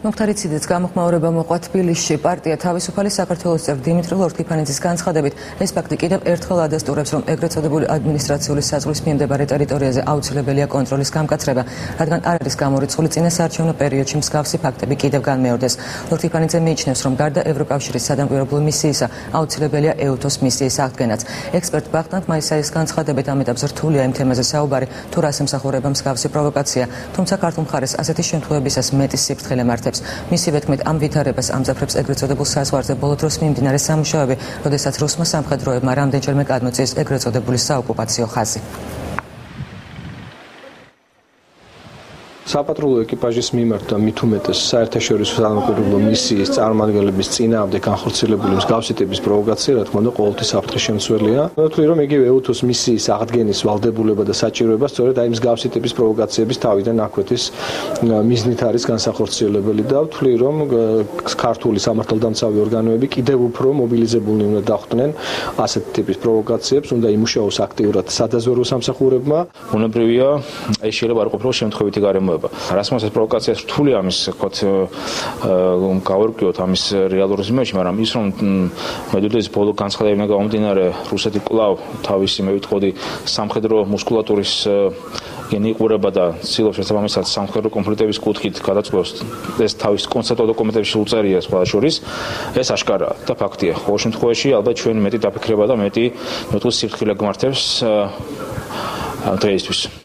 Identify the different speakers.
Speaker 1: მოხთარიციდეც გამოხმაურება მოყვა თბილისში. პარტია თავისუფალი საქართველოს წევრ დიმიტრი ლორთქიფანიძის განცხადებით, ეს ფაქტი კიდევ ერთხელ ადასტურებს, რომ ეგრეთ წოდებული ადმინისტრაციული საზღვრის მიმდებარე ტერიტორიაზე აუცილებელია კონტროლის გამკაცრება, რადგან არ არის გამორიცხული წინასაარჩევნო პერიოდში მსგავსი ფაქტები კიდევ განმეორდეს. ლორთქიფანიძე მიიჩნევს, რომ გარდა ევროკავშირის სადამკვირვებლო მისიისა, აუცილებელია EUTOS მისიის აღდგენაც. ექსპერტ ბახტანგ მაისარის განცხადებით, ამ ეტაპზე რთულია იმ თემაზე საუბარი, თუ რას ემსახურება მსგავსი პროვოკაცია, თუმცა ქართულ მხარეს ასეთი შემთხვევებისას მეტი სიფრთხილე მართებს. მისი თქმით, ამ ვითარებას ამძაფრებს ეგრეთ წოდებულ საზღვარზე ბოლო დროს მიმდინარე სამუშაოები, როდესაც რუსმა სამხედროებმა რამდენჯერმე გადმოწიეს ეგრეთ წოდებული საოკუპაციო ხაზი.
Speaker 2: საპატრულო ეკიპაჟის მიმართ და მით უმეტეს საერთაშორისო სადამკვირვებლო მისიის წარმომადგენლების წინააღმდეგ განხორციელებული მსგავსი ტიპის პროვოკაცია, რა თქმა უნდა, ყოველთვის საფრთხის შემცველია. ვთვლი, რომ იგივე EUTOS მისიის აღდგენის ვალდებულება და საჭიროება სწორედ აი მსგავსი ტიპის პროვოკაციების თავიდან აკვეთის მიზნით არის განსახორციელებელი და ვთვლი, რომ ქართული სამართალდამცავი ორგანოები კიდევ უფრო მობილიზებულნი უნდა დახვდნენ ასეთ ტიპის პროვოკაციებს, უნდა იმუშაოს აქტიურად სადაზვერვო სამსახურებმა.
Speaker 3: უნებრივია, ეს შეიძლება არ ყოფილიყო შემთხვევითი გარემოება. რასმოს ეს პროვოკაცია რთული ამის, ვთქვათ, გავარკვიოთ ამის რეალურ ზმნაში, მაგრამ ის რომ მედუდეს ბოლო განცხადებიდან გამომდინარე, რუსეთი კვლავ თავისი მე ვიტყოდი სამხედრო მუსკულატურის გენიყურება და ცდილობს შესაბამისად სამხედრო კონფლიქტების კუთხით გადაწყვეტს ეს თავის კონცეპტუალურ დოკუმენტებში უწერია სხვა შორის, ეს აშკარაა და ფაქტია. ყოველ შემთხვევაში ალბათ ჩვენ მეტი დაფიქრება და მეტი სიფრთხილე გვმართებს დღეისთვის.